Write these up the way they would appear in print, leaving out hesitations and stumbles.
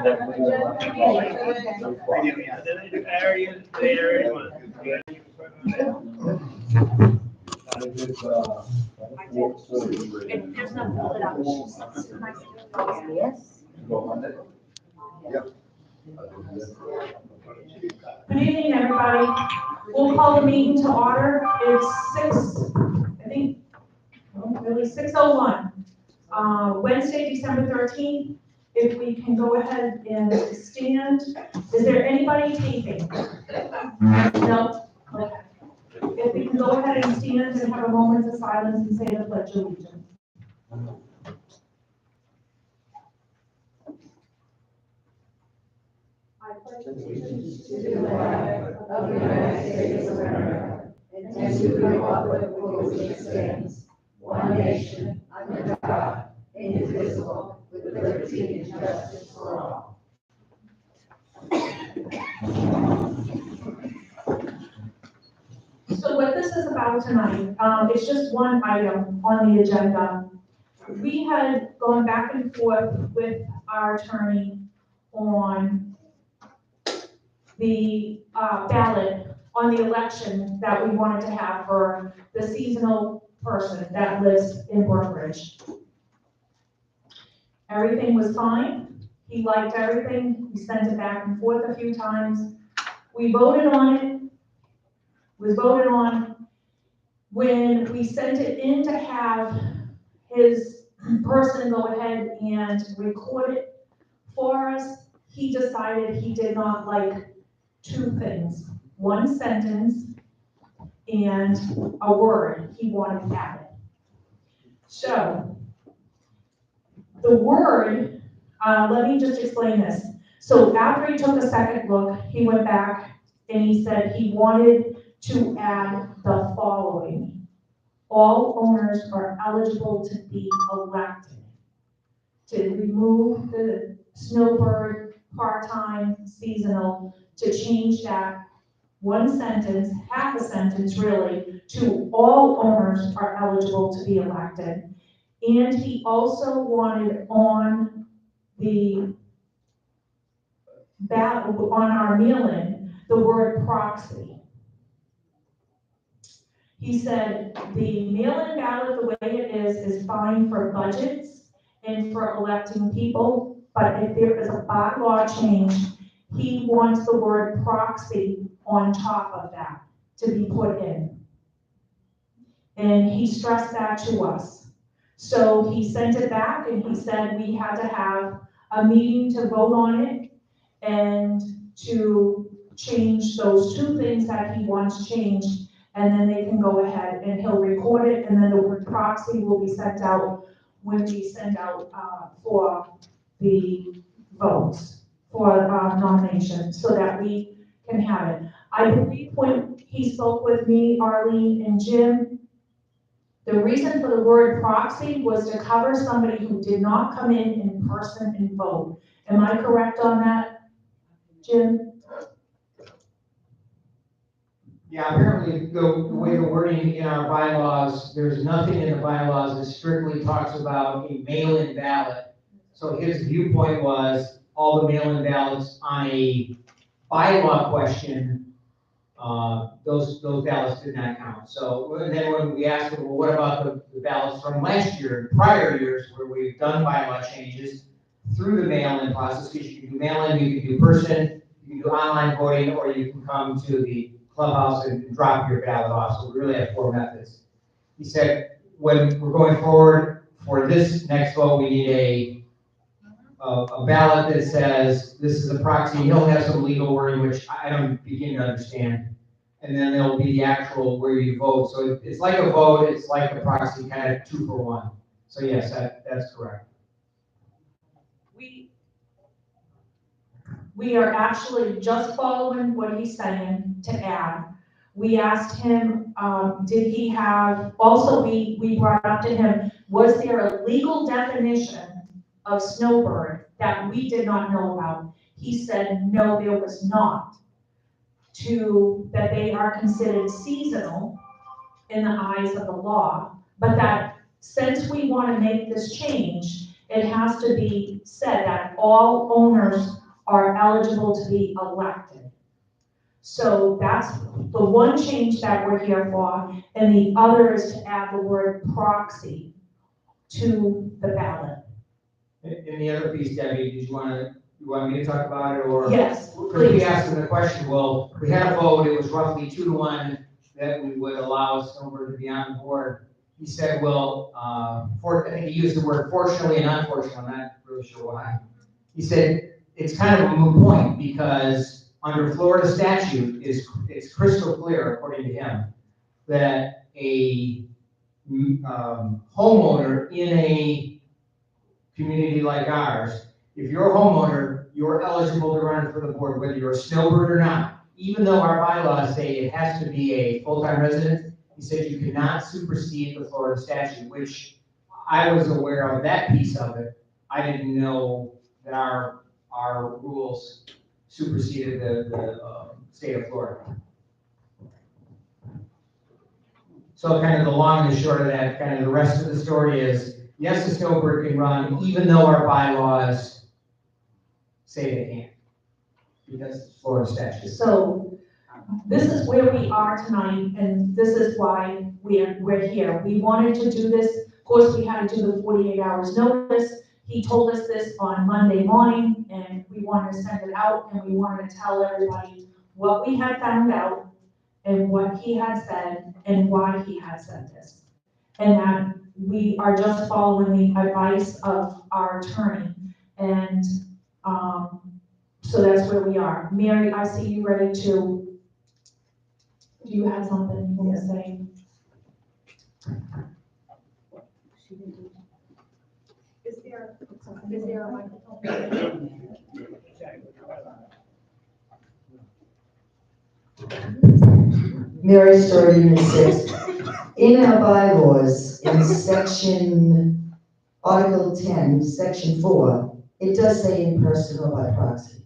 There's no pull it up. Yes. Good evening, everybody. We'll call the meeting to order. It's 6:01. Wednesday, December 13th. If we can go ahead and stand. Is there anybody taping? No? Okay. If we can go ahead and stand and have a moment of silence and say the Pledge of Allegiance. I pledge allegiance to the flag of the United States of America and to the republic for which it stands, one nation, under God, indivisible, with liberty and justice for all. So what this is about tonight, it's just one item on the agenda. We had gone back and forth with our attorney on the ballot on the election that we wanted to have for the seasonal person that lives in Brookridge. Everything was fine. He liked everything. We sent it back and forth a few times. We voted on it. Was voted on. When we sent it in to have his person go ahead and record it for us, he decided he did not like two things. One sentence and a word he wanted added. So, the word, let me just explain this. So after he took a second look, he went back and he said he wanted to add the following. All owners are eligible to be elected. To remove the snowbird, part-time, seasonal, to change that one sentence, half a sentence really, to all owners are eligible to be elected. And he also wanted on the ballot, on our mail-in, the word proxy. He said the mail-in ballot, the way it is fine for budgets and for electing people, but if there is a bylaw change, he wants the word proxy on top of that to be put in. And he stressed that to us. So he sent it back and he said we had to have a meeting to vote on it and to change those two things that he wants changed, and then they can go ahead and he'll record it, and then the word proxy will be sent out when we send out for the votes for nomination so that we can have it. I believe when he spoke with me, Arlene and Jim, the reason for the word proxy was to cover somebody who did not come in person and vote. Am I correct on that, Jim? Yeah, apparently the way the wording in our bylaws, there's nothing in the bylaws that strictly talks about a mail-in ballot. So his viewpoint was all the mail-in ballots on a bylaw question, those ballots did not count. So then when we asked him, well, what about the ballots from last year and prior years where we've done bylaw changes through the mail-in process? Because you can do mail-in, you can do person, you can do online voting, or you can come to the clubhouse and drop your ballot off. So we really have four methods. He said, when we're going forward for this next vote, we need a ballot that says this is a proxy. He'll have some legal wording, which I don't begin to understand. And then there'll be the actual where you vote. So it's like a vote, it's like a proxy, kind of 2 for 1. So yes, that's correct. We are actually just following what he's saying to add. We asked him, did he have, also we brought up to him, was there a legal definition of snowbird that we did not know about? He said, no, there was not. That they are considered seasonal in the eyes of the law, but that since we want to make this change it has to be said that all owners are eligible to be elected. So that's the one change that we're here for, and the other is to add the word proxy to the ballot. And the other piece, Debbie, you want me to talk about it, or? Yes, Because we please. asked him the question, well, we had a vote, it was roughly 2-1 that we would allow Snowbird to be on the board. He said, well, I think he used the word fortunately and unfortunately, I'm not really sure why. He said, it's kind of a moot point because under Florida statute, it's crystal clear, according to him, that a homeowner in a community like ours, if you're a homeowner, you're eligible to run for the board, whether you're a snowbird or not. Even though our bylaws say it has to be a full-time resident, he said you cannot supersede the Florida statute, which I was aware of that piece of it. I didn't know that our rules superseded the state of Florida. So kind of the long and the short of that, kind of the rest of the story is, yes, the snowbird can run, even though our bylaws say they can't, because it's Florida statute. So this is where we are tonight, and this is why we're here. We wanted to do this. Of course, we had to do the 48 hours notice. He told us this on Monday morning, and we wanted to send it out, and we wanted to tell everybody what we had found out and what he had said and why he had said this. And that we are just following the advice of our attorney. And so that's where we are. Mary, I see you ready to, do you have something you want to say? Is there a microphone? Mary Story, Unit 6. In our bylaws, in section, Article 10, section 4, it does say in person or by proxy.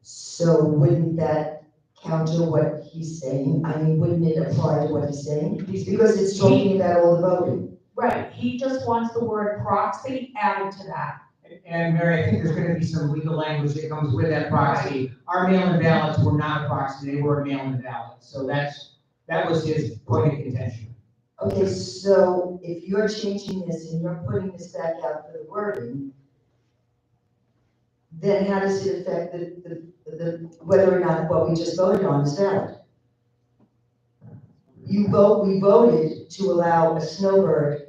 So wouldn't that counter what he's saying? I mean, wouldn't it apply to what he's saying? Because it's talking about all the voting. Right, he just wants the word proxy added to that. And Mary, I think there's gonna be some legal language that comes with that proxy. Our mail-in ballots were not a proxy, they were a mail-in ballot. So that was his point of contention. Okay, so if you're changing this and you're putting this back out for the wording, then how does it affect the whether or not what we just voted on is valid? We voted to allow a snowbird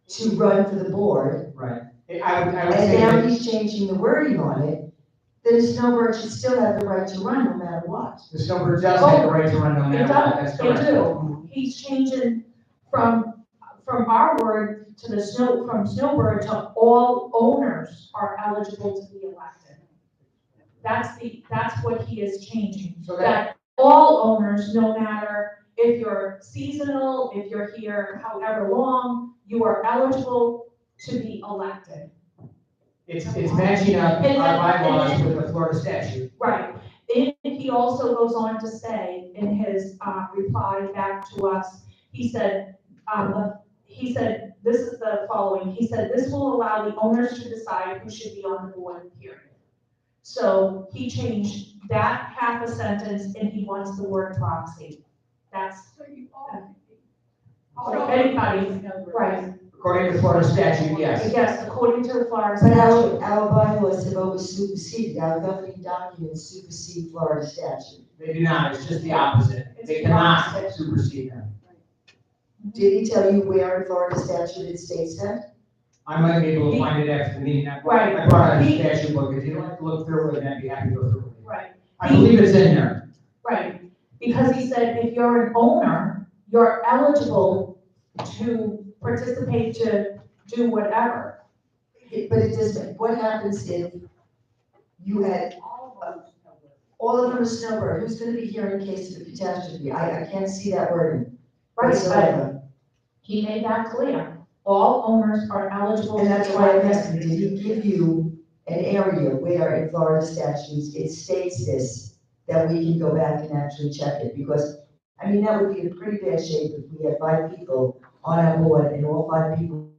to run for the board. Right. I would And say now that he's changing the wording on it, then a snowbird should still have the right to run no matter what. the snowbird does have the right to run no matter what, that's It correct. do. He's changing from our word to from snowbird to all owners are eligible to be elected. That's what he is changing. So That all owners, no matter if you're seasonal, if you're here however long, you are eligible to be elected. It's matching up And our then- bylaws with the Florida statute. Right. And he also goes on to say in his reply back to us, he said, this is the following. He said, this will allow the owners to decide who should be on the board, period. So he changed that half a sentence and he wants the word proxy. That's, So you so anybody, right, According to Florida statute, yes. yes, according to the Florida But statute. our bylaws have always superseded, our governing documents supersede Florida statute. They do not, it's just the opposite. They cannot supersede them. Did he tell you where in Florida statute it states that? I might be able to find it after the meeting. I brought out a statute book. If you'd like to look through it, I'd be happy to go through it. Right. I believe it's in there. Right, because he said if you're an owner, you're eligible to participate, to do whatever. But it doesn't, what happens if you had, all of them are snowbird, who's gonna be here in case of a catastrophe? I can't see that wording Right, but whatsoever. he made that clear. All owners are eligible. And to that's be why I'm elected. asking, did he give you an area where in Florida statutes it states this, that we can go back and actually check it? Because, I mean, that would be in pretty bad shape if we had 5 people on our board and all 5 people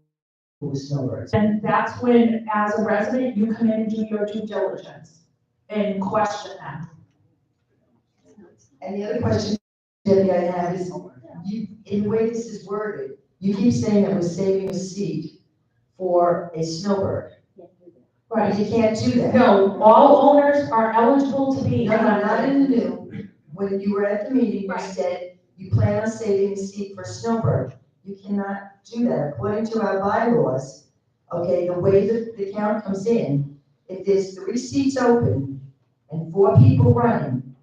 with snowbirds. And that's when, as a resident, you come in and do your due diligence and question them. And the other question, Debbie, I have is, you, in the way this is worded, you keep saying that we're saving a seat for a snowbird. Right. You can't do that. No, all owners are eligible to be. No, not in the new. When you were at the meeting, you Right. said you plan on saving a seat for a snowbird. You cannot do that. According to our bylaws, okay, the way that the count comes in, if there's 3 seats open and 4 people running,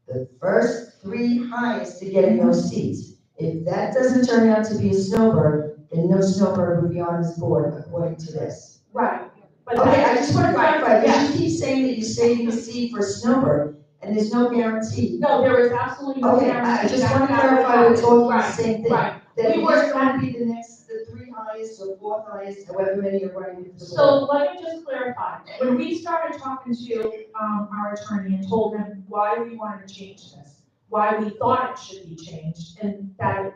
the first 3 highest to get in those seats. If that doesn't turn out to be a snowbird, then no snowbird would be on this board according to this. Right. But Okay, I just want to clarify, because Yeah. you keep saying that you're saving a seat for a snowbird, and there's no guarantee. No, there is absolutely no Okay, guarantee. I just that want to that would clarify we're happen. talking the Right, same thing. Right. That We it's were- going to be the 3 highest or 4 highest, however many are running for the board. So let me just clarify. When we started talking to our attorney and told him why we wanted to change this, why we thought it should be changed, and that it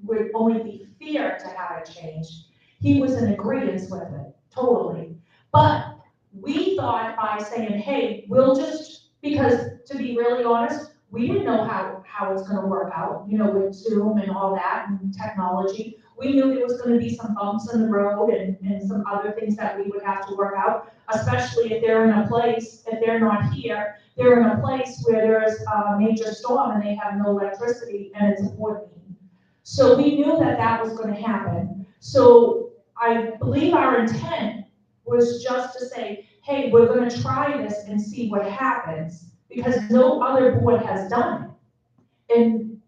would only be fair to have it changed, he was in agreement with it, totally. But we thought by saying, hey, we'll just, because to be really honest, we didn't know how it's gonna work out, you know, with Zoom and all that and technology. We knew there was gonna be some bumps in the road and some other things that we would have to work out, especially if they're in a place, if they're not here, they're in a place where there's a major storm and they have no electricity and it's a board meeting. So we knew that that was gonna happen. So I believe our intent was just to say, hey, we're gonna try this and see what happens, because no other board has done it. And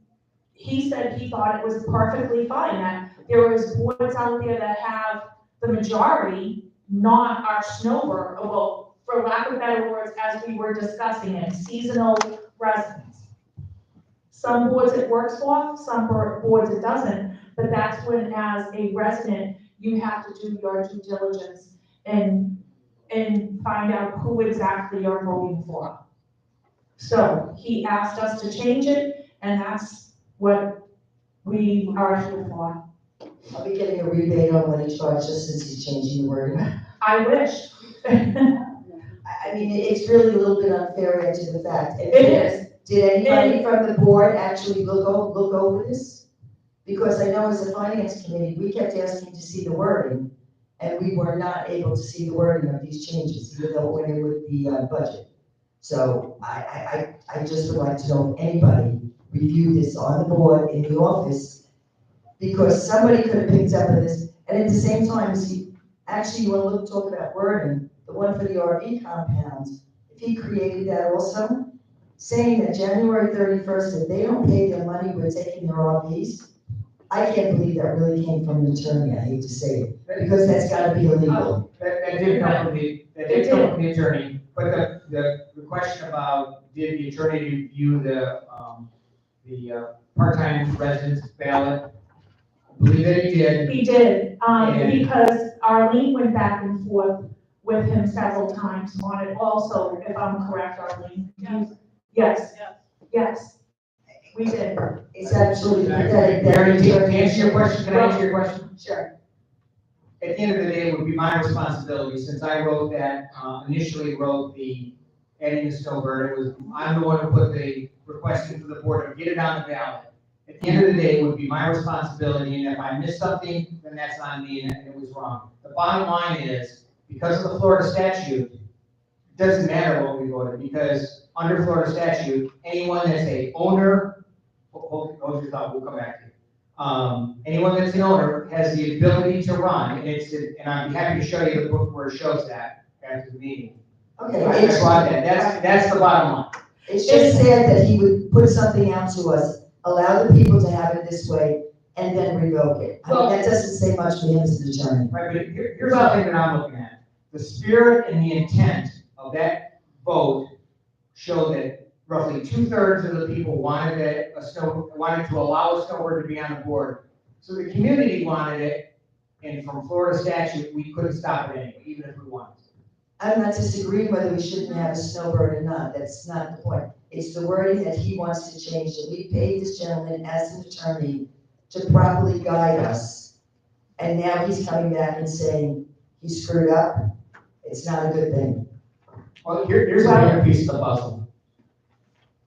he said he thought it was perfectly fine, that there was boards out there that have the majority, not our snowbird, well, for lack of better words, as we were discussing it, seasonal residents. Some boards it works for, some boards it doesn't, but that's when, as a resident, you have to do your due diligence and find out who exactly you're voting for. So he asked us to change it, and that's what we are here for. I'll be getting a rebate on what he charged just since he's changing the wording. I wish. I mean, it's really a little bit unfair to the fact. It is. Did anybody from the board actually look over this? Because I know as a finance committee, we kept asking to see the wording, and we were not able to see the wording of these changes, even though it went in with the budget. So I just would like to know if anybody reviewed this on the board, in the office, because somebody could have picked up on this. And at the same time, see, actually, you want to talk about wording, the one for the RV compound, if he created that also, saying that January 31st, if they don't pay their money, we're taking their RVs. I can't believe that really came from an attorney, I hate to say it, because that's gotta be illegal. That did come from the attorney, but the question about, did the attorney review the part-time residence ballot? I believe that he did. He did, And- because Arlene went back and forth with him several times on it also, if I'm correct, Arlene. Yes. Yes, we did. It's absolutely pathetic that. Mary, to answer your question, can I answer your question? Sure. At the end of the day, it would be my responsibility, since I wrote that, initially wrote the adding the snowbird, I'm the one who put the request into the board to get it on the ballot. At the end of the day, it would be my responsibility, and if I missed something, then that's on me, and it was wrong. The bottom line is, because of the Florida statute, it doesn't matter what we voted, because under Florida statute, anyone that's a owner, hold your thought, we'll come back to you. Anyone that's an owner has the ability to run, and I'd be happy to show you the book where it shows that after the meeting. Okay, I it's, brought that, that's the bottom line. it's just sad that he would put something out to us, allow the people to have it this way, and then revoke it. I mean, that doesn't say much to him as an attorney. Right, but here's something that I'm looking at. The spirit and the intent of that vote show that roughly 2/3 of the people wanted to allow a snowbird to be on the board. So the community wanted it, and from Florida statute, we couldn't stop it anyway, even if we wanted to. I'm not disagreeing whether we shouldn't have a snowbird or not, that's not the point. It's the wording that he wants to change, and we paid this gentleman as an attorney to properly guide us and now he's coming back and saying he screwed up. It's not a good thing. Well, here's another piece of the puzzle.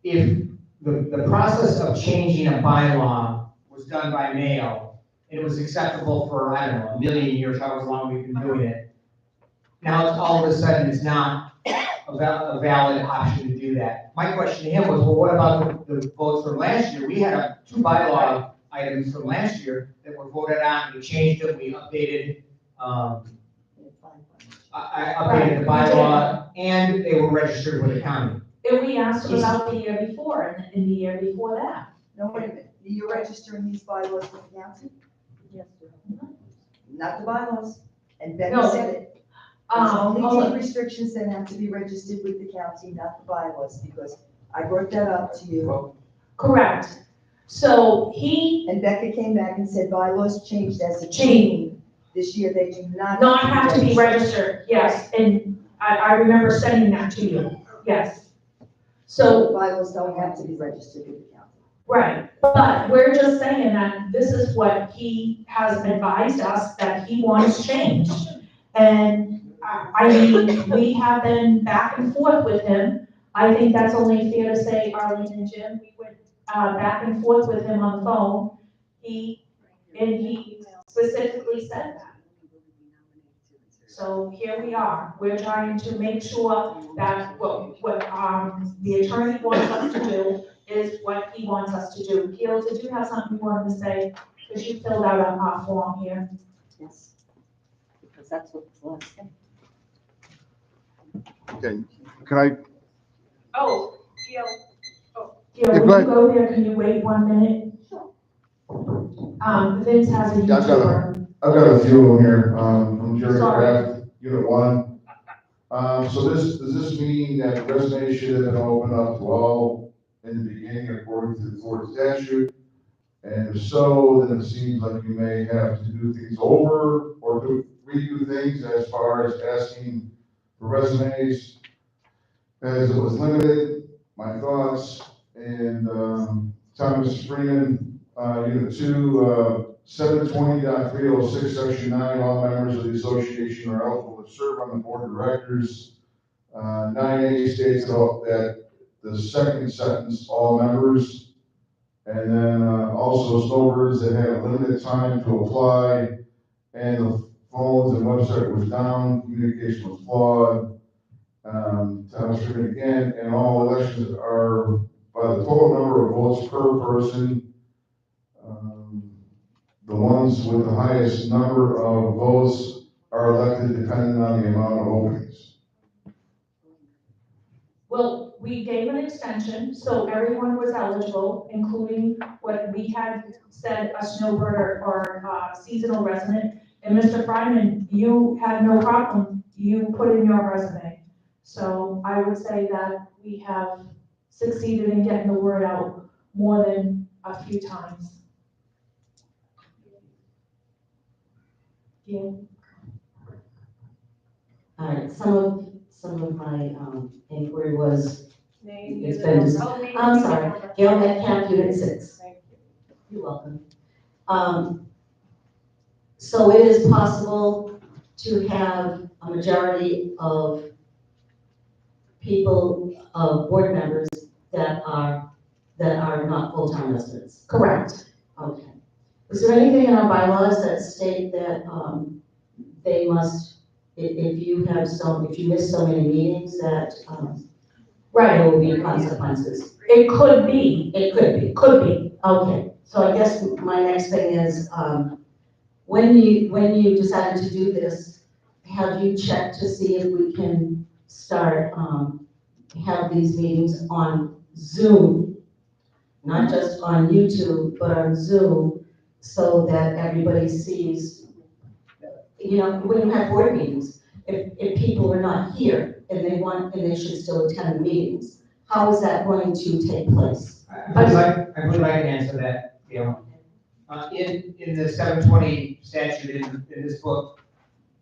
If the process of changing a bylaw was done by mail, and it was acceptable for, I don't know, a million years, however long we've been doing it, now it's all of a sudden it's not a valid option to do that. My question to him was, well, what about the votes from last year? We had two bylaw items from last year that were voted on, we changed them, we updated, I updated the bylaw, and they were registered with the county. And we asked him about the year before and the year before that. No, wait a minute, you're registering these bylaws with the county? Yes. Not the bylaws, and Becky No. said it. There's only Oh, deed restrictions that have to be registered with the county, not the bylaws, because I brought that up to you. correct. So he And Becca came back and said bylaws changed as a Changed. team. This year they do not. have to be registered, yes, and I remember sending that to you, yes. So So, bylaws don't have to be registered with the county. right, but we're just saying that this is what he has advised us that he wants changed. And I mean, we have been back and forth with him. I think that's only fair to say, Arlene and Jim, we went back and forth with him on the phone. He specifically said that. So here we are, we're trying to make sure that what the attorney wants us to do is what he wants us to do. Gil, did you have something you wanted to say? Because you filled out our form here. Yes. Because that's what the law said. Okay, can I, Oh, Gil, Yeah, when go you ahead. go there, can you wait 1 minute? Vince has a Yeah, I've got YouTuber. I've got a few of them here, from Jerry Sorry. Kraft, Unit 1. So does this mean that the resume should have been opened up to all in the beginning according to the Florida statute? And if so, then it seems like you may have to do things over or to redo things as far as asking for resumes as it was limited, my thoughts. And Thomas Freeman, Unit 2, 720.306, Section 9, all members of the association are eligible to serve on the board of directors. 9A states that the second sentence, all members, and then also snowbirds that have limited time to apply, and the phones and website was down, communication was flawed. Thomas Freeman again, and all elections are by the total number of votes per person. The ones with the highest number of votes are elected depending on the amount of openings. Well, we gave an extension, so everyone was eligible, including what we had said, a snowbird or seasonal resident. And Mr. Fryman, you had no problem, you put in your resume. So I would say that we have succeeded in getting the word out more than a few times. Yeah. All right, some of my inquiry was, it's been, I'm sorry, Gail Metcalf, Unit 6. You're welcome. So it is possible to have a majority of people, board members that are not full-time residents. Correct. Okay. Is there anything in our bylaws that state that they must, if you miss so many meetings that Right, there will be consequences? it could be, could be. Okay, so I guess my next thing is, when you decided to do this, have you checked to see if we can start, have these meetings on Zoom? Not just on YouTube, but on Zoom, so that everybody sees, you know, when you have board meetings, if people are not here and they should still attend the meetings, how is that going to take place? I believe I can answer that, Gail. In the 720 statute in this book,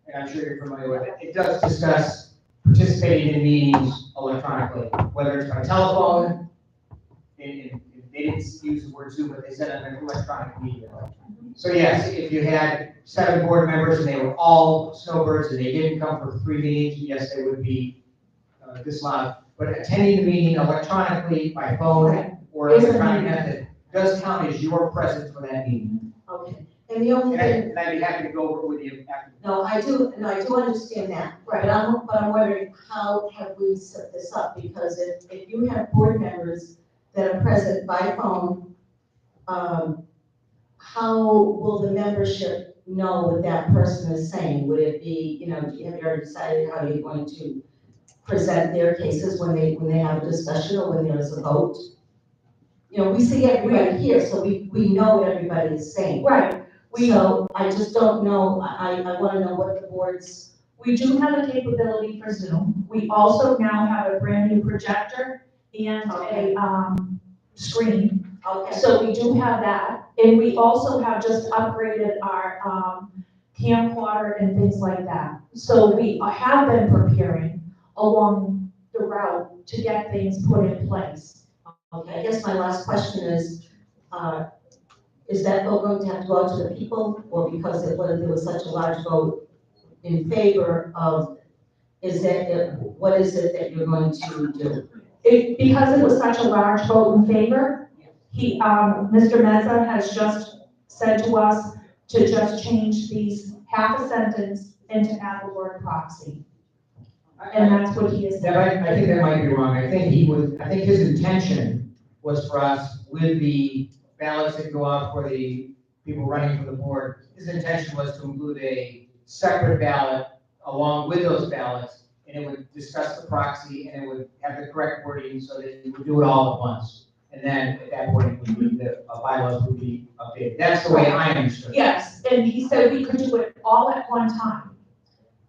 and I'm sure you're familiar with it, it does discuss participating in meetings electronically, whether it's by telephone, and they didn't use the word Zoom, but they said an electronic media. So yes, if you had 7 board members and they were all snowbirds and they didn't come for 3 meetings, yes, they would be disallowed. But attending the meeting electronically by phone or Is a electronic meeting. method does count as your presence for that meeting. Okay, and the only thing, And I'd be happy to go over with you after. I do understand that, but I'm wondering, how have we set this up? Because if you have board members that are present by phone, how will the membership know what that person is saying? Would it be, have you already decided how you're going to present their cases when they have a discussion or when there's a vote? We see everybody here, so we know what everybody is saying. Right. So I just don't know, I wanna know what the board's. We do have a capability for Zoom. We also now have a brand new projector and Okay. a screen. Okay. So we do have that. And we also have just upgraded our camcorder and things like that. So we have been preparing along the route to get things put in place. Okay, I guess my last question is that vote going to have to go out to the people, or because there was such a large vote in favor of, what is it that you're going to do? Because it was such a large vote in favor, Mr. Mezza has just said to us to just change these half a sentence and to add the word proxy. And that's what he is saying. I think that might be wrong. I think his intention was for us, with the ballots that go out for the people running for the board, his intention was to include a separate ballot along with those ballots, and it would discuss the proxy, and it would have the correct wording so that you would do it all at once. And then at that point, the bylaws would be updated. That's the way I understood it. Yes, and he said we could do it all at one time.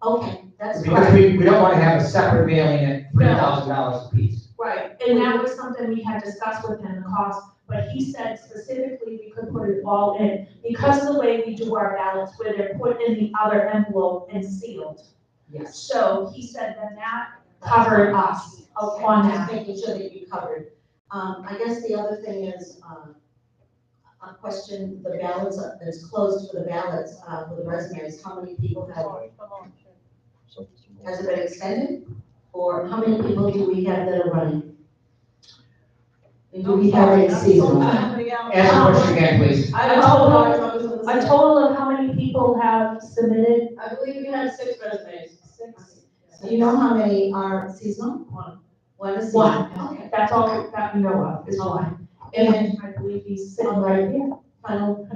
Okay, that's Because fine. we don't want to have a separate mailing at $3,000 a piece. Right, and that was something we had discussed with him, the cost, but he said specifically we could put it all in, because of the way we do our ballots, where they're put in the other envelope and sealed. Yes. So he said that covered us Okay, on just that. making sure that you covered. I guess the other thing is, a question, the ballots, it's closed for the ballots, for the resumes, how many people has it been extended? Or how many people do we have that are running? And do we have a seasonal? Ask the question again, please. A total of how many people have submitted? I believe you had 6 resumes. 6. Do you know how many are seasonal? One is seasonal? One. Okay. That's all that we know of, is one. And I believe he's sitting right here. Final,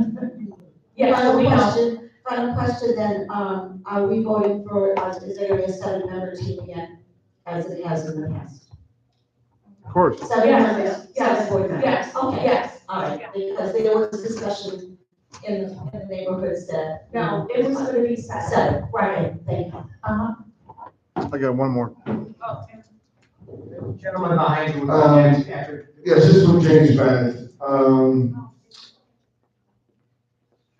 Yes, so we know. final question then, are we voting for, is there gonna be a 7-member team again, as it has in the past? Of course. 7 Yes, members, yes, 7 board members? yes, Okay. yes. All right, because there was discussion in the neighborhoods that. No, it was gonna be 7. 7, right, thank you. I got one more. Oh, Gentleman behind you, will go next after. Yes, this is from James Bennett.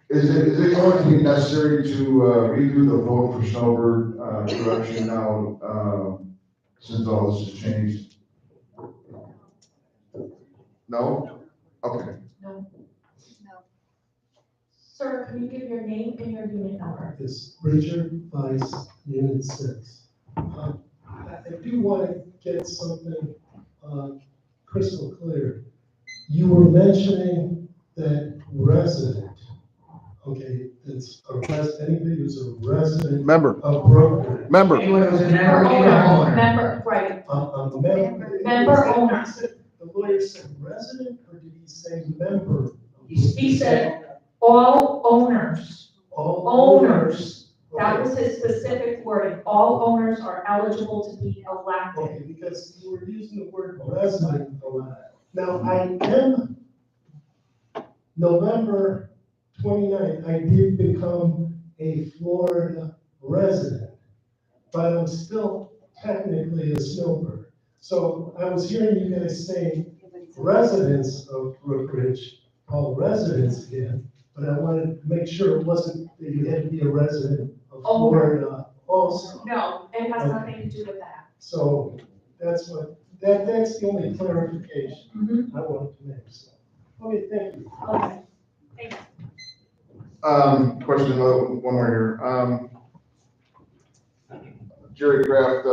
Is it going to be necessary to redo the vote for Snowbird production now, since all this has changed? No? Okay. Sir, can you give your name and your unit number? Is Richard Vice, Unit 6. I do want to get something crystal clear. You were mentioning that resident, okay, it's anybody who's a resident Member, of Brookridge. member. Anyone who's a member and a homeowner. Member, right. A member. Member owner. The lawyer said resident, or did he say member? He said all owners. All Owners. That Okay. was his specific wording. All owners are eligible to be elected. Okay, because you were using the word resident a lot. Now, I am, November 29th, I did become a Florida resident, but I'm still technically a snowbird. So I was hearing you guys say residents of Brookridge, called residents again, but I wanted to make sure it wasn't that you had to be a resident of Florida also. No, it has nothing to do with that. So that's that's the only clarification I wanted to make. So, okay, thank you. Okay. Thanks. Question, one more here. Jerry Kraft,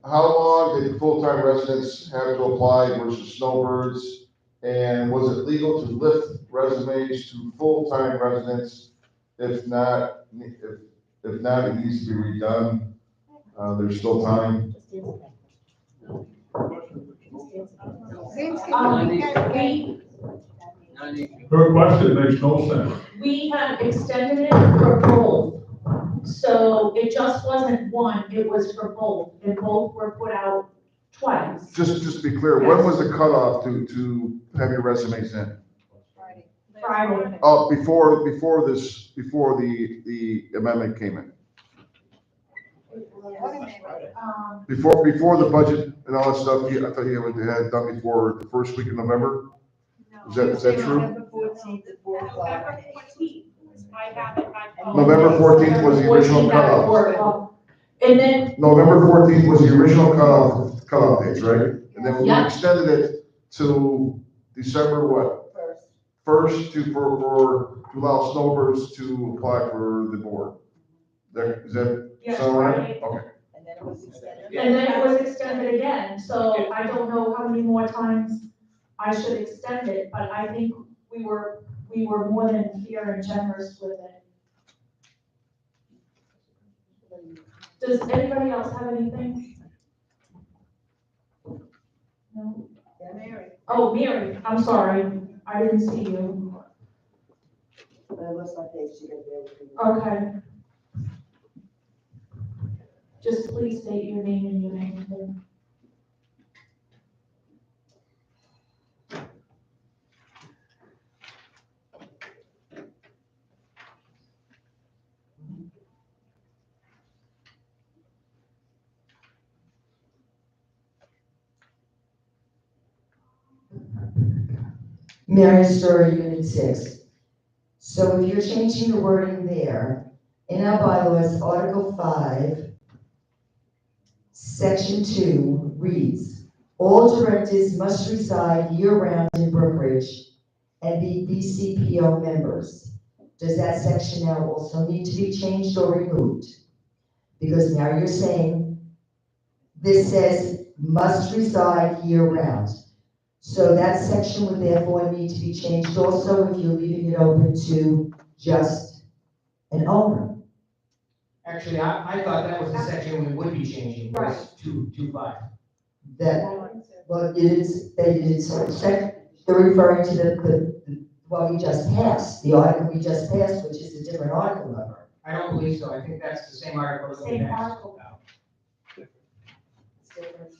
how long did full-time residents have to apply versus snowbirds? And was it legal to lift resumes to full-time residents? If not, it needs to be redone. There's still time. Her question makes no sense. We had extended it for both. So it just wasn't one, it was for both, and both were put out twice. Just to be clear, when was the cutoff to have your resumes in? Friday. Oh, before the amendment came in. Before the budget and all that stuff, I thought you had it done before the first week of November? Is that true? November 14th at 4 o'clock. November 14th, I have it by. November 14th was the original 14th at cutoff. 4 o'clock. And then, November 14th was the original cutoff dates, right? And then we Yeah. extended it to December what? First to allow snowbirds to apply for the board. Is that yes, sound right? Friday. Okay. And then it was extended. And then it was extended again, so I don't know how many more times I should extend it, but I think we were more than fair and generous with it. Does anybody else have anything? No? Yeah, Mary. Oh, Mary, I'm sorry, I didn't see you. Unless I think she got there with you. Okay. Just please state your name and your name. Mary Story, Unit 6. So if you're changing the wording there, in our bylaws, Article 5, Section 2 reads, all directors must reside year-round in Brookridge and be BCPO members. Does that section now also need to be changed or removed? Because now you're saying, this says must reside year-round. So that section would therefore need to be changed also if you're leaving it open to just an owner. Actually, I thought that was the section we would be changing, was 2.5. That, well, it is, they did, so they're referring to the what we just passed, the article we just passed, which is a different article number. I don't believe so, I think that's the same article that we Same passed. article. It's different.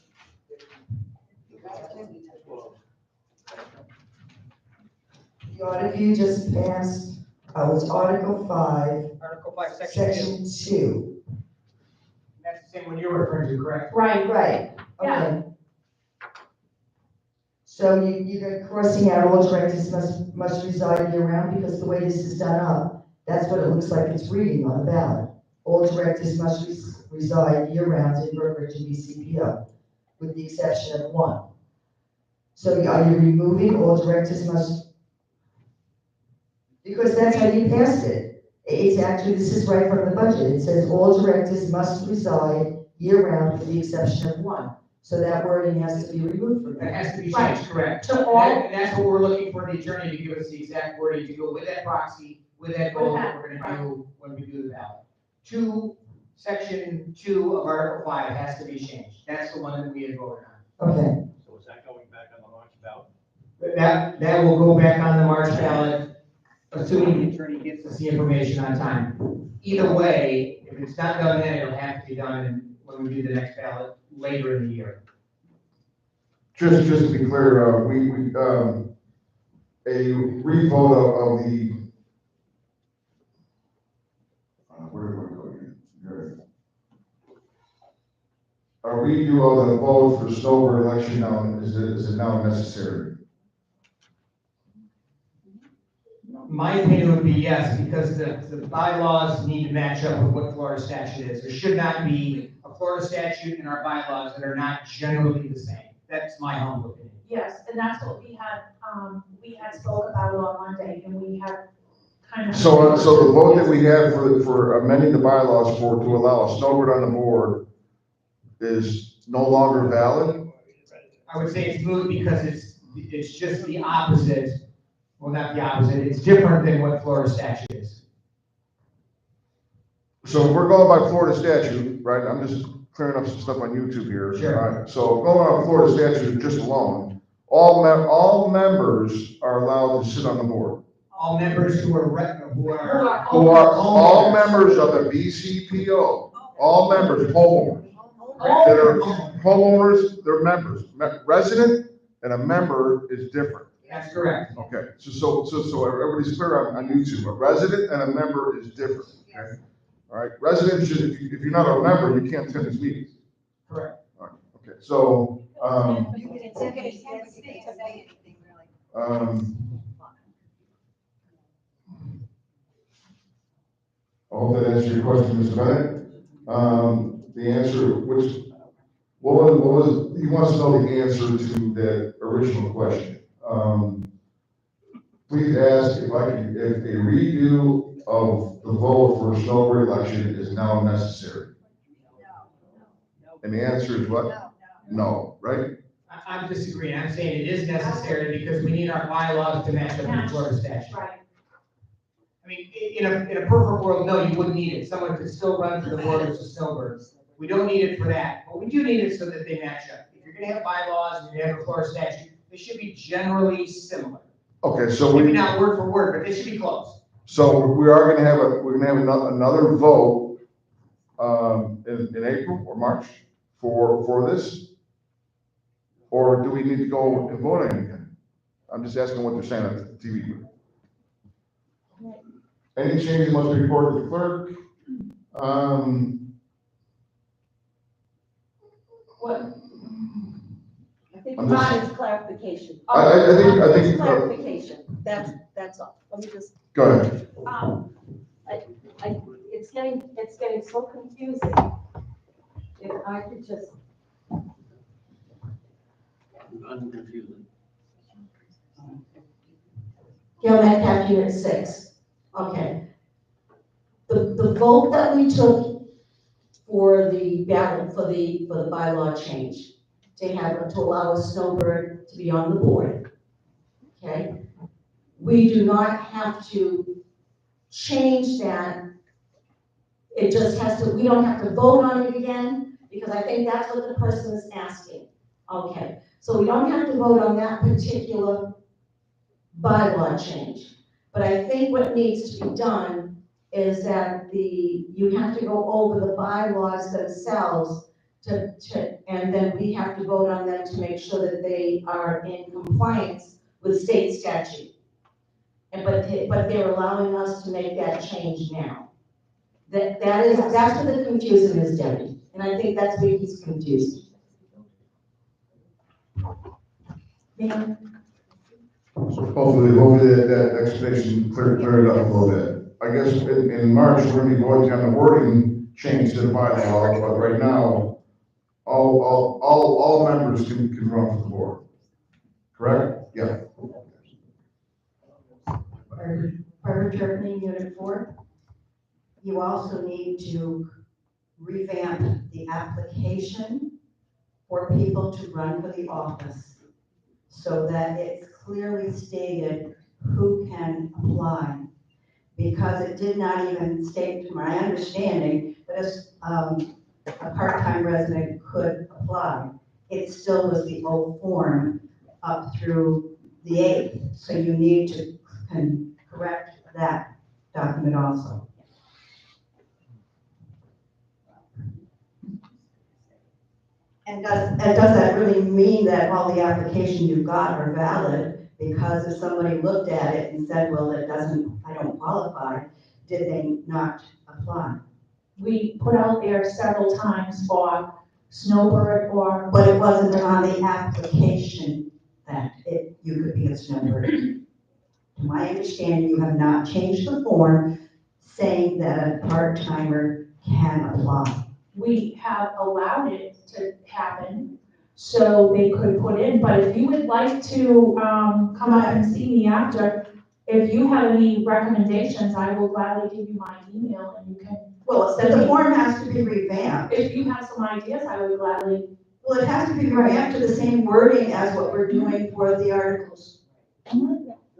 The article you just passed, was Article 5, Article 5, Section 2. That's the same one you're referring to, correct? Right, Right, Yeah. okay. So you're crossing out all directors must reside year-round, because the way this is done up, that's what it looks like it's reading on the ballot. All directors must reside year-round in Brookridge and BCPO, with the exception of one. So are you removing all directors must? Because that's how you passed it. It's actually, this is right from the budget. It says all directors must reside year-round with the exception of one. So that wording has to be removed from That that. has to be changed, correct? To all, And that's what we're looking for the attorney to give us the exact wording to go with that proxy, with that goal that we're gonna do when we do the ballot. Section 2 of Article 5 has to be changed. That's the one that we had voted on. Okay, So is that going back on the March ballot? That will go back on the March ballot, assuming the attorney gets us the information on time. Either way, if it's not done then, it'll have to be done when we do the next ballot later in the year. Just to be clear, a revote of the, where do I go again? Here. A redo of the vote for Stover election now, is it now necessary? My opinion would be yes, because the bylaws need to match up with what Florida statute is. There should not be a Florida statute and our bylaws that are not generally the same. That's my humble opinion. yes, and that's what we had spoke about on Monday, and we had kind of. So the vote that we had for amending the bylaws to allow a snowbird on the board is no longer valid? I would say it's moot because it's just the opposite, well, not the opposite, it's different than what Florida statute is. So if we're going by Florida statute, right, I'm just clearing up some stuff on YouTube here. Sure. Right? So going on Florida statute just alone, all members are allowed to sit on the board. All members who are Who are all members of the BCPO, all members, homeowners. That are homeowners, they're members. Resident and a member is different. That's correct. Okay, so everybody's clear on YouTube. A resident and a member is different, okay? All right, residents, if you're not a member, you can't attend these meetings. Correct. All right, okay, so, It's okay, you can't say anything really. I hope that answers your question, Mr. Bennett. The answer, what was, he wants to know the answer to that original question. Please ask if a redo of the vote for a snowbird election is now necessary. And the answer is what? No, right? I'm disagreeing. I'm saying it is necessary because we need our bylaws to match up with Florida statute. Right. I mean, in a perfect world, no, you wouldn't need it. Someone could still run for the board as a snowbird. We don't need it for that, but we do need it so that they match up. If you're gonna have bylaws and you're gonna have a Florida statute, they should be generally similar. Okay, so Maybe not word for word, but they should be close. So we're gonna have another vote, in April or March for this? Or do we need to go and vote on it again? I'm just asking what they're saying on the TV. Any changes must be reported to the clerk. What? I think I'm just- mine is clarification. I think, Clarification, that's all. Let me just, go ahead. it's getting so confusing. If I could just, Unconfusing. Gail Metcalf, Unit 6. Okay. The vote that we took for the ballot, for the bylaw change, to allow a snowbird to be on the board, okay? We do not have to change that. It just has to, we don't have to vote on it again, because I think that's what the person is asking. Okay, so we don't have to vote on that particular bylaw change. But I think what needs to be done is that you have to go over the bylaws themselves and then we have to vote on them to make sure that they are in compliance with state statute. But they're allowing us to make that change now. That's what the confusion is, Debbie, and I think that's where he's confused. Yeah. Hopefully that explanation cleared it up a little bit. I guess in March, we're gonna be voting on the wording change to the bylaw, but right now, all members can run for the board. Correct? Yeah. For returning Unit 4, you also need to revamp the application for people to run for the office so that it's clearly stated who can apply. Because it did not even state, to my understanding, that a part-time resident could apply. It still was the old form up through the 8th. So you need to correct that document also. And does that really mean that all the applications you've got are valid? Because if somebody looked at it and said, well, I don't qualify, did they not apply? We put out there several times for snowbird or. But it wasn't on the application that you could be a snowbird. To my understanding, you have not changed the form saying that a part-timer can apply. We have allowed it to happen so they could put in, but if you would like to come up and see me after, if you have any recommendations, I will gladly give you my email and you can, Well, the form has to be revamped. if you have some ideas, I would gladly. Well, it has to be revamped to the same wording as what we're doing for the articles,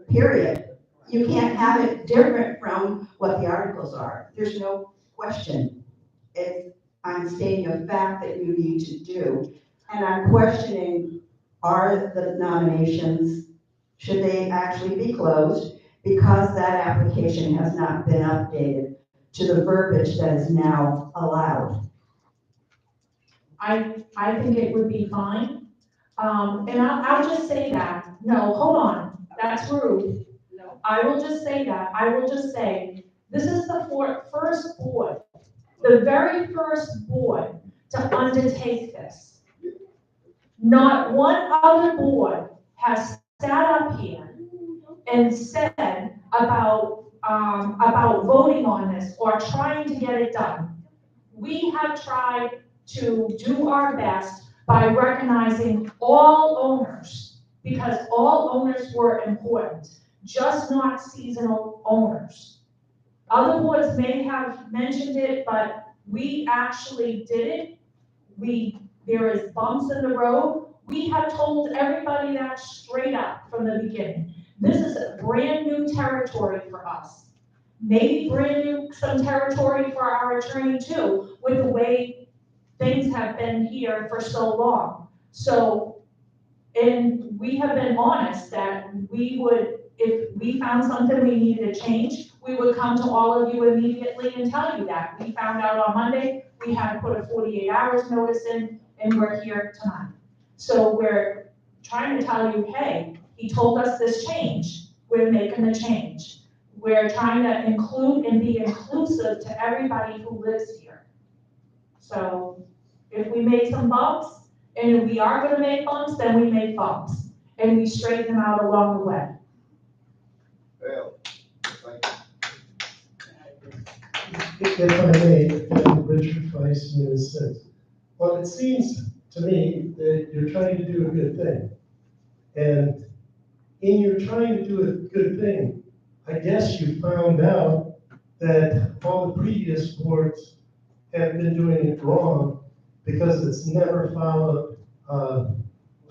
period. You can't have it different from what the articles are. There's no question. I'm stating a fact that you need to do. And I'm questioning, are the nominations, should they actually be closed? Because that application has not been updated to the verbiage that is now allowed. I think it would be fine. And I'll just say that, no, hold on, that's rude. I will just say that, I will just say, this is the first board, the very first board to undertake this. Not one other board has sat up here and said about voting on this or trying to get it done. We have tried to do our best by recognizing all owners, because all owners were important, just not seasonal owners. Other boards may have mentioned it, but we actually did it. There is bumps in the road. We have told everybody that straight up from the beginning. This is a brand new territory for us. Maybe brand new some territory for our attorney too, with the way things have been here for so long. So, and we have been honest that we would, if we found something we needed to change, we would come to all of you immediately and tell you that. We found out on Monday, we had to put a 48 hours notice in, and we're here tonight. So we're trying to tell you, hey, he told us this change, we're making the change. We're trying to include and be inclusive to everybody who lives here. So if we make some bumps, and if we are gonna make bumps, then we make bumps, and we straighten them out along the way. If I may, Richard Weiss, News 6. Well, it seems to me that you're trying to do a good thing. And in your trying to do a good thing, I guess you found out that all the previous boards have been doing it wrong because it's never followed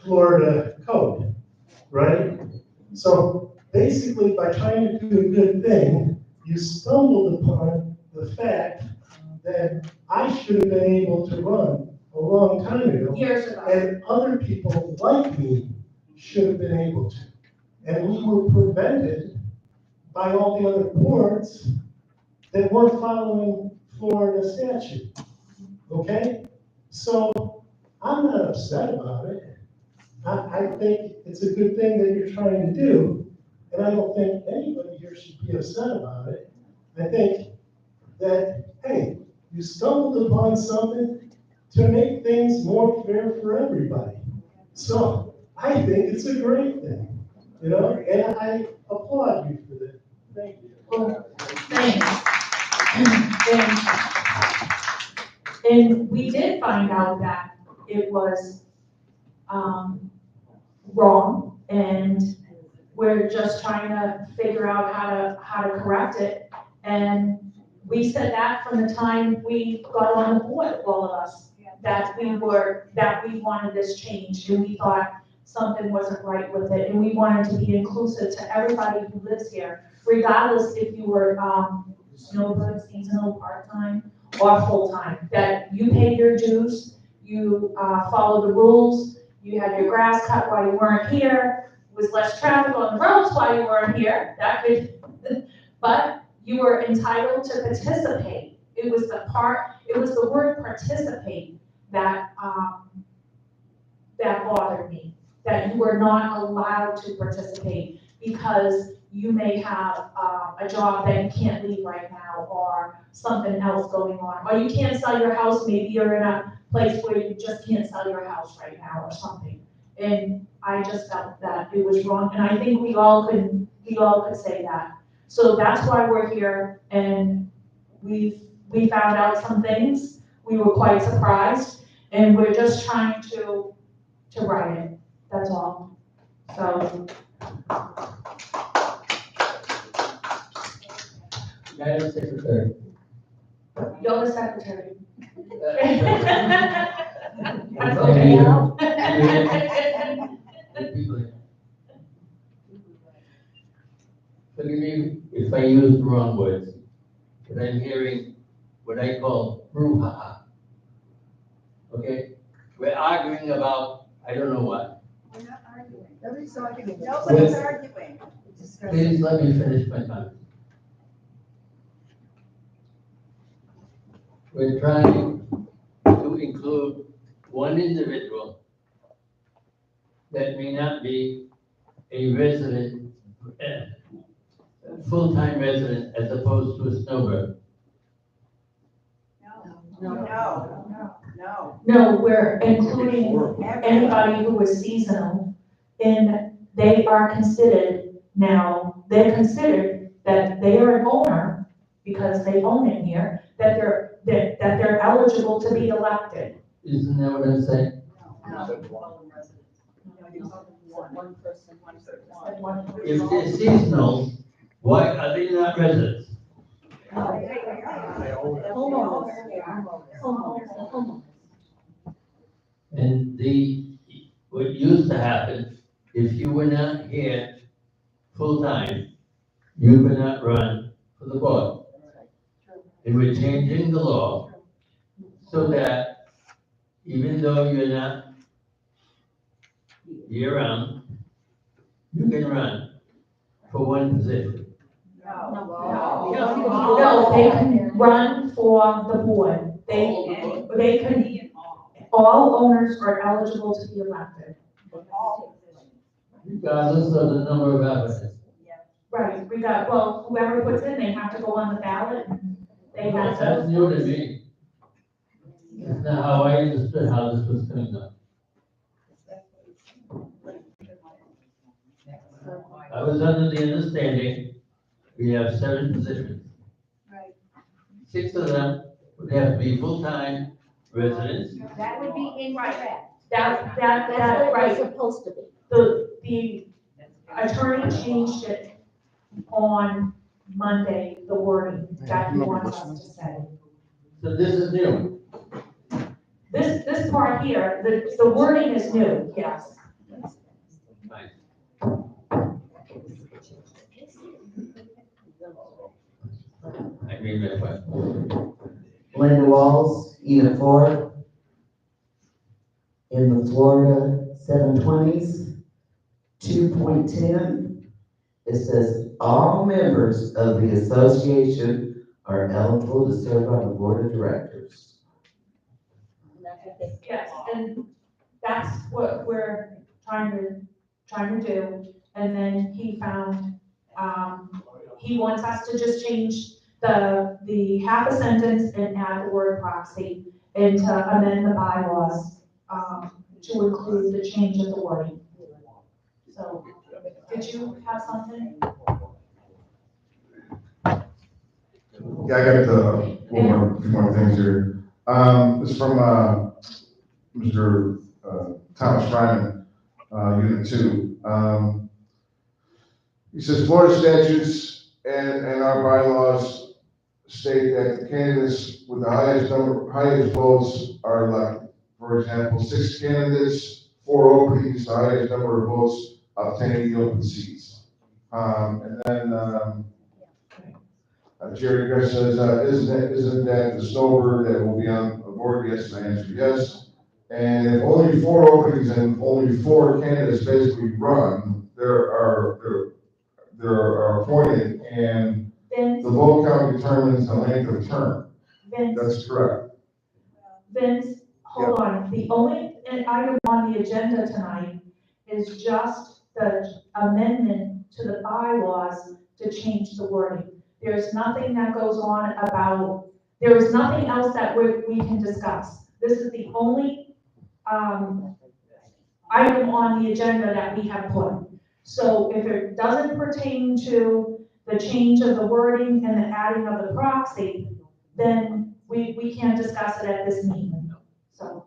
Florida code, right? So basically, by trying to do a good thing, you stumbled upon the fact that I should have been able to run a long time ago. Years ago. And other people like me should have been able to. And we were prevented by all the other boards that weren't following Florida statute, okay? So I'm not upset about it. I think it's a good thing that you're trying to do, and I don't think anybody here should be upset about it. I think that, hey, you stumbled upon something to make things more fair for everybody. So I think it's a great thing, you know, and I applaud you for that. Thank you. Well, thanks. And we did find out that it was wrong, and we're just trying to figure out how to correct it. And we said that from the time we got on the board, all of us, that we wanted this change, and we thought something wasn't right with it, and we wanted to be inclusive to everybody who lives here, regardless if you were snowbird, seasonal, part-time, or full-time, that you paid your dues, you followed the rules, you had your grass cut while you weren't here, was less traffic on the roads while you weren't here, but you were entitled to participate. It was the word participate that bothered me, that you were not allowed to participate because you may have a job that you can't leave right now, or something else going on, or you can't sell your house, maybe you're in a place where you just can't sell your house right now or something. And I just felt that it was wrong, and I think we all could say that. So that's why we're here, and we found out some things. We were quite surprised, and we're just trying to right it, that's all. So. Madam Secretary. You're the secretary. That's Maybe okay. Forgive me if I use the wrong words, but I'm hearing what I call brouhaha. Okay? We're arguing about, I don't know what. We're not arguing. Nobody's arguing. Nobody's arguing. Please let me finish my comment. We're trying to include one individual that may not be a resident, full-time resident as opposed to a snowbird. No. No, we're including anybody who is seasonal, and they are considered now, they're considered that they are an owner because they own it here, that they're eligible to be elected. Isn't that what I'm saying? One person, one. If they're seasonal, why are they not residents? And what used to happen, if you were not here full-time, you could not run for the board. And we're changing the law so that even though you're not year-round, you can run for one position. No, they can run for the board. They can, all owners are eligible to be elected. Regardless of the number of applicants. Right, well, whoever puts in, they have to go on the ballot. They have That's to. new to me. That's not how I understood how this was coming up. I was under the understanding we have 7 positions. Right. 6 of them would have to be full-time residents. That would be incorrect. That's That's what right. it's supposed to be. The attorney changed it on Monday, the wording that he wants us to say. So this is new. This part here, the wording is new, yes. Fine. I made my question. Linda Walls, Unit 4. In the Florida 720s, 2.10, it says, all members of the association are eligible to serve on the board of directors. Yes, and that's what we're trying to do. And then he found, he wants us to just change the half a sentence and add the word proxy and to amend the bylaws, to include the change of the wording. So, did you have something? Yeah, I got a few more things here. This is from, Mr. Thomas Ryman, Unit 2. He says, Florida statutes and our bylaws state that the candidates with the highest votes are elected. For example, 6 candidates, 4 openings, the highest number of votes obtaining the open seats. And then, Jerry Gress says, isn't that the snowbird that will be on the board? Yes, I answer yes. And if only 4 openings and only 4 candidates basically run, there are appointed, and Vince, the vote count determines the length of term. Vince, That's correct. Vince, hold on. The only item on the agenda tonight is just the amendment to the bylaws to change the wording. There's nothing that goes on about, there is nothing else that we can discuss. This is the only item on the agenda that we have put. So if it doesn't pertain to the change of the wording and the adding of the proxy, then we can't discuss it at this meeting. So.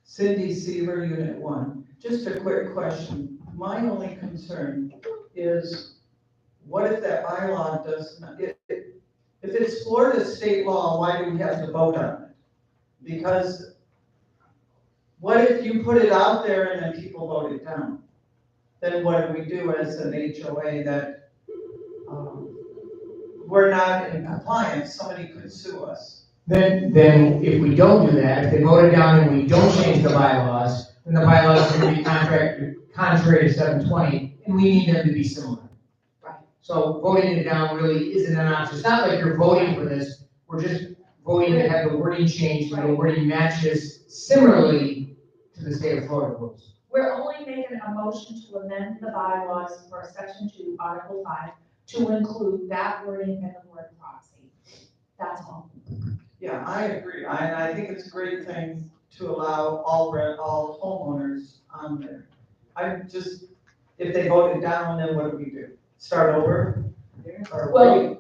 Cindy Seaver, Unit 1. Just a quick question. my only concern is, what if that bylaw does not, if it's Florida state law, why do we have to vote on it? Because what if you put it out there and then people vote it down? Then what do we do as an HOA that, we're not in compliance, somebody could sue us? Then if we don't do that, if they vote it down and we don't change the bylaws, then the bylaws are gonna be contrary to 720, and we need them to be similar. Right. So voting it down really isn't an option. It's not like you're voting for this, we're just voting to have the wording changed, so the wording matches similarly to the state of Florida rules. We're only making a motion to amend the bylaws for section 2, article 5, to include that wording and the word proxy. That's all. Yeah, I agree. I think it's a great thing to allow all homeowners on there. I just, if they vote it down, then what do we do? Start over? Or Well,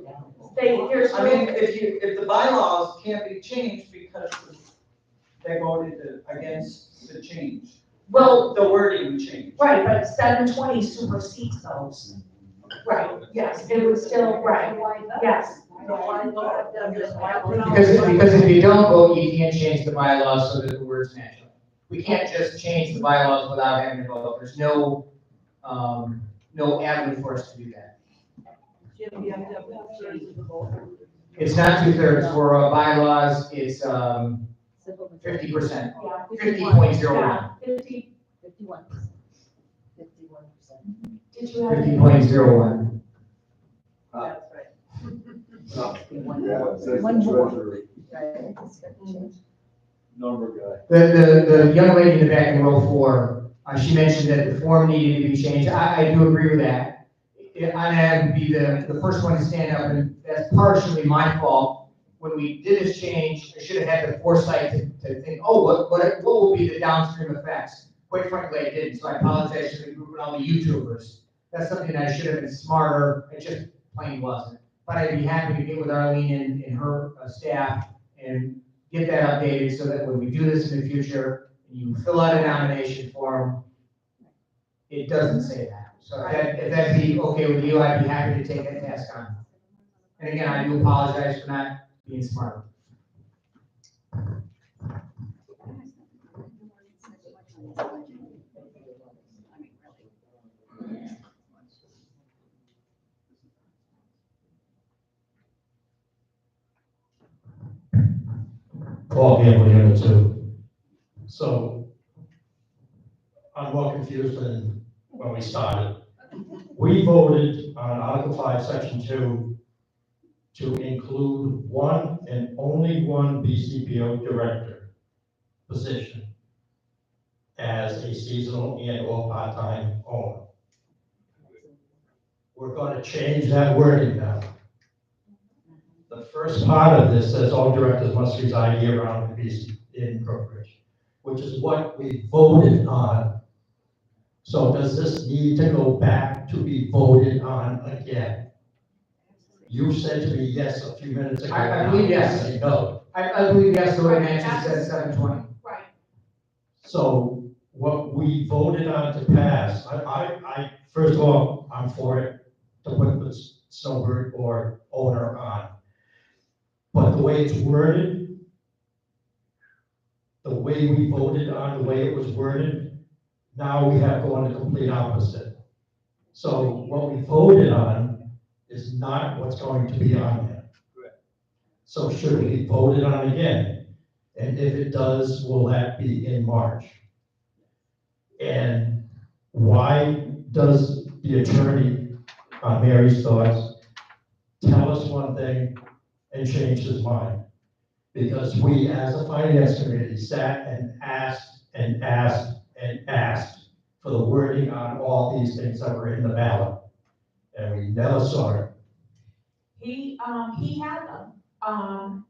there's I mean, if the bylaws can't be changed because they voted against the change. Well, The wording changed. right, but 720 supersedes those. Right, yes, it would still, right, yes. Because if you don't vote, you can't change the bylaws so that the words match up. We can't just change the bylaws without having to vote. There's no avenue for us to do that. It's not 2/3 for bylaws, it's 50%, Yeah. 50.01. Yeah, 50, 51%. did you have? 50.01. That's right. One more. Number guy. The young lady in the back in row 4, she mentioned that the form needed to be changed. I do agree with that. I would be the first one to stand up, and that's partially my fault. When we did this change, I should have had the foresight to think, oh, what will be the downstream effects? Quite frankly, I didn't, so I apologize to the group and all the YouTubers. That's something that I should have been smarter, it just plain wasn't. But I'd be happy to get with Arlene and her staff and get that updated so that when we do this in the future, and you fill out a nomination form, it doesn't say that. So if that'd be okay with you, I'd be happy to take that task on. And again, I do apologize for not being smart. Paul Gamble, number 2. So, I'm more confused than when we started. We voted on Article 5, Section 2, to include one and only one BCBO director position as a seasonal and/or part-time owner. We're going to change that wording now. The first part of this says all directors must reside year-round in Brookridge, which is what we voted on. So does this need to go back to be voted on again? You said to me yes a few minutes ago. I believe yes. I know. I believe yes, the ordinance says 720. Right. So what we voted on to pass, I first of all, I'm for it to put the snowbird or owner on. But the way it's worded, the way we voted on, the way it was worded, now we have gone the complete opposite. So what we voted on is not what's going to be on there. So should we vote it on again? And if it does, will that be in March? And why does the attorney on Mary's thoughts tell us one thing and change his mind? Because we, as a finance committee, sat and asked and asked and asked for the wording on all these things that were in the ballot. And we never saw it. He had them.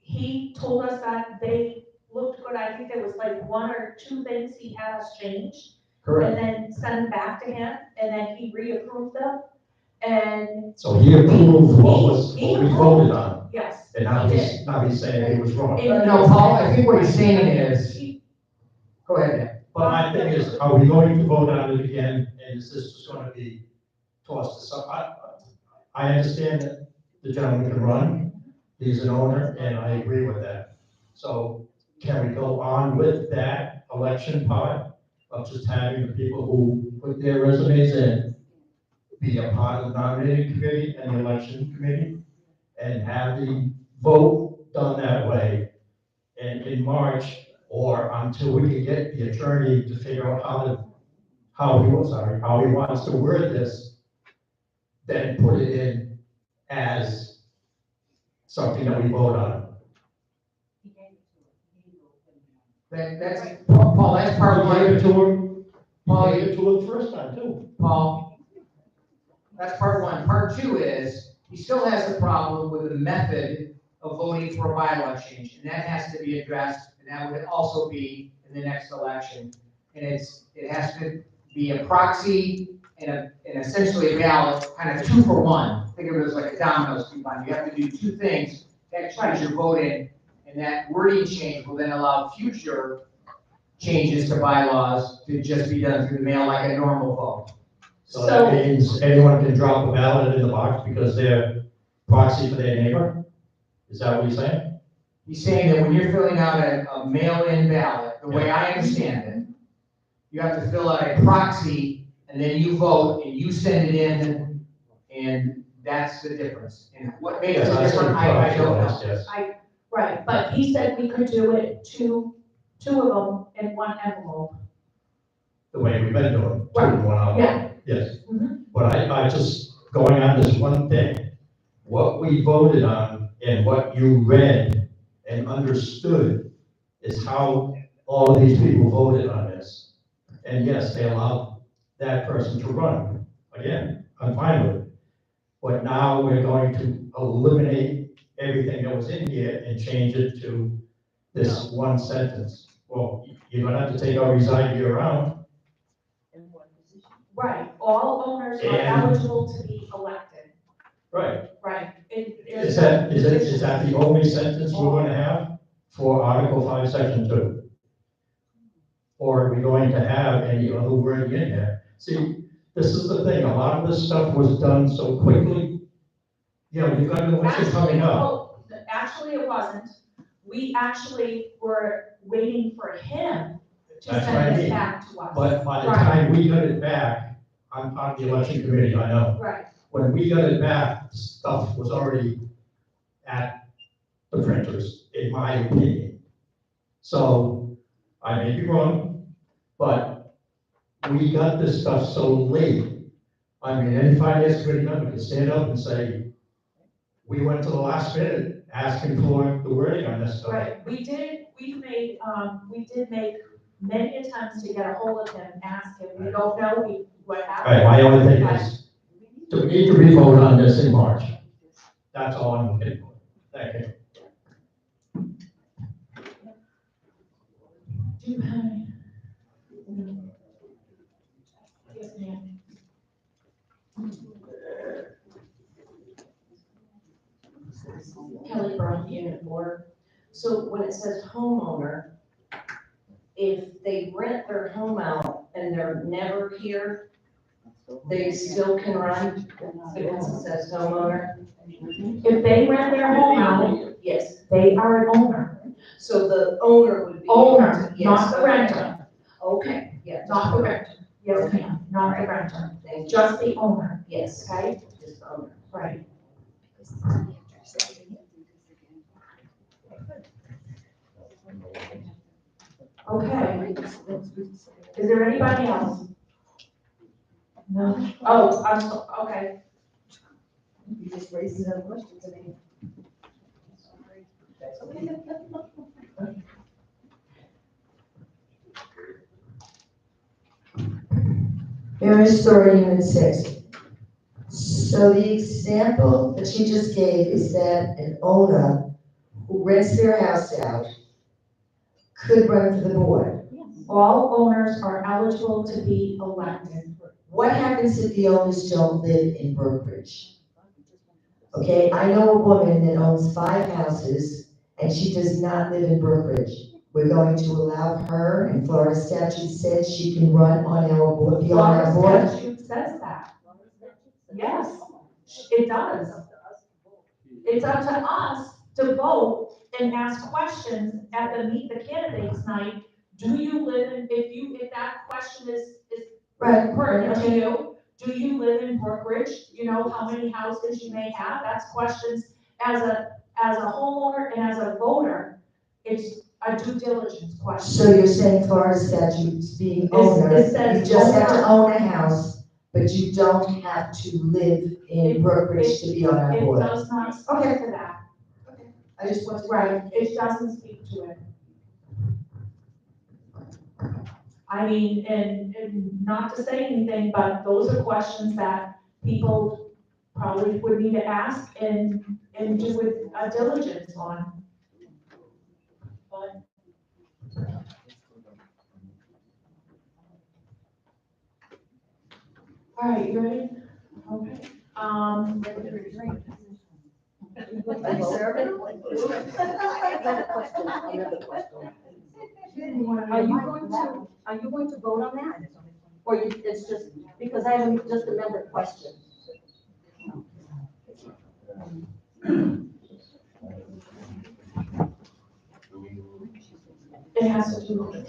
He told us that they looked good. I think there was like 1 or 2 things he had us change. Correct. And then send them back to him, and then he reapproved them. And So he approved what He we voted on. yes, And now he did. he's saying he was wrong. No, Paul, I think what he's saying is, go ahead, Dan. But my thing is, are we going to vote on it again, and is this just gonna be tossed to some, I understand that the gentleman can run, he's an owner, and I agree with that. So can we go on with that election part of just having the people who put their resumes in be a part of the nominating committee and the election committee, and have the vote done that way? And in March, or until we can get the attorney to figure out how he wants to word this, then put it in as something that we vote on. That's, Paul, that's part You gave one. it to him, Paul, you gave it to him the first time too. Paul, that's part one. Part two is, he still has the problem with the method of voting for a bylaw change, and that has to be addressed, and that would also be in the next election. And it has to be a proxy and essentially a ballot, kind of 2 for 1. Think of it as like a dominoes coupon. You have to do 2 things that change your vote in, and that wording change will then allow future changes to bylaws to just be done through the mail like a normal vote. So that means anyone can drop a ballot in the box because they're proxy for their neighbor? Is that what he's saying? He's saying that when you're filling out a mail-in ballot, the way I understand it, you have to fill out a proxy, and then you vote, and you send it in, and that's the difference. And what makes it Yes, I said different, I don't proxy, know. yes. Right, but he said we could do it two of them in one envelope. The way we've been doing, 2 in 1 hour. Yeah. Yes. Mhm. But I just, going on this one thing, what we voted on and what you read and understood is how all of these people voted on this. And yes, they allowed that person to run. Again, I'm fine with it. But now we're going to eliminate everything that was in here and change it to this one sentence. Well, you're gonna have to take our reside year round. Right, all owners are And- eligible to be elected. Right. Right. Is that the only sentence we're gonna have for Article 5, Section 2? Or are we going to have any other word in there? See, this is the thing, a lot of this stuff was done so quickly. You know, you've got an election coming up. Actually, it wasn't. We actually were waiting for him to That's what I send this mean. back to us. But by the Right. time we got it back, I'm part of the election committee, I know. Right, When we got it back, stuff was already at the printers, in my opinion. So, I may be wrong, but we got this stuff so late. I mean, any finance committee member can stand up and say, we went to the last minute asking for the wording on this stuff. right. We did make many attempts to get a hold of him, ask him. We don't know what All happened. right, my only thing is, do we need to re-vote on this in March? That's all I'm looking for. Thank you. Do you have any? Yes, ma'am. Kelly Brown, Unit 4. So when it says homeowner, if they rent their home out and they're never here, they still can run because it says homeowner? If they rent their home out, Yes, they are an owner. so the owner would be. Owner, Yes, not the okay. renter, Okay, yeah. not the renter. Yes, ma'am, not the renter, Thank you. just the owner, Yes, okay? just owner. Right. Okay. Is there anybody else? No? Oh, okay. You just raised some questions, I mean. Mary's story, Unit 6. So the example that she just gave is that an owner who rents their house out could run for the board. All owners are eligible to be elected. What happens if the owners don't live in Brookridge? Okay, I know a woman that owns 5 houses and she does not live in Brookridge. We're going to allow her, and Florida statute says she can run on our board, be on our Florida board. statute says that. Yes, it does. It's up to us to vote and ask questions at the Meet the Candidates night. Do you live in, if that question is Right. pertinent to you, do you live in Brookridge? You know, how many houses you may have? That's questions as a homeowner and as a voter. It's a due diligence question. So you're saying Florida statutes being owner, It says you just have to owner. own a house, but you don't have to live in Brookridge to be on our It board. does not speak to that. I just want to. Right, it doesn't speak to it. I mean, and not to say anything, but those are questions that people probably would need to ask and do with a diligence on. All right, you ready? Okay. Are you going to vote on that? Or it's just, because I have just another question. It has to do with.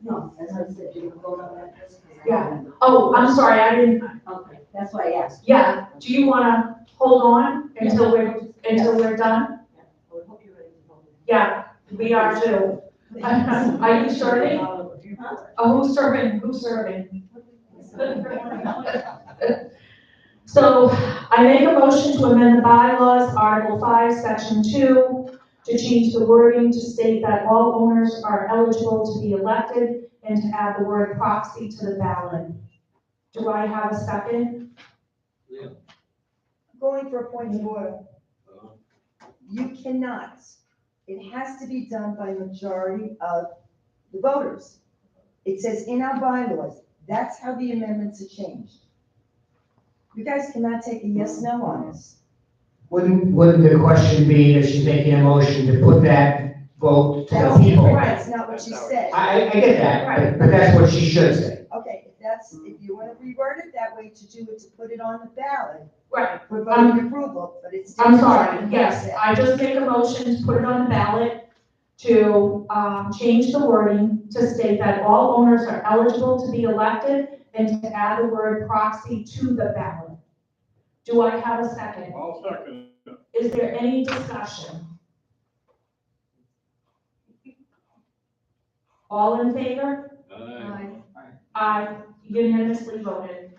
No, as I said, you vote on that. Yeah. Oh, I'm sorry, I didn't. Okay, that's why I asked. Yeah, do you wanna hold on until we're done? Yeah, we are too. Are you serving? Oh, who's serving? Who's serving? So I make a motion to amend the bylaws, Article 5, Section 2, to change the wording to state that all owners are eligible to be elected and to add the word proxy to the ballot. Do I have a second? Going for a point of order. You cannot. It has to be done by majority of the voters. It says in our bylaws, that's how the amendments are changed. You guys cannot take a yes, no on this. Wouldn't the question be that she's making a motion to put that vote to the That's people? right, it's not what you said. I get that, but that's what she should say. Okay, if you want to reword it that way, to do it, to put it on the ballot Right. for voting approval, but it's. I'm sorry, yes, I just make a motion to put it on the ballot to change the wording to state that all owners are eligible to be elected and to add the word proxy to the ballot. Do I have a second? I'll second. Is there any discussion? All in favor? Aye, unanimously voted.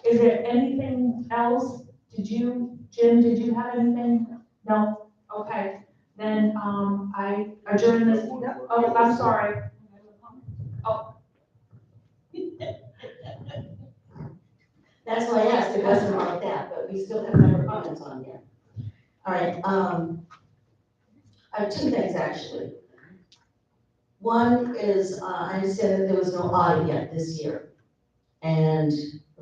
Is there anything else? Jim, did you have anything? No? Okay, then, I adjourn this. Oh, I'm sorry. Oh. That's why I asked, it wasn't like that, but we still have member comments on here. All right, I have two things actually. One is, I understand that there was no audit yet this year. And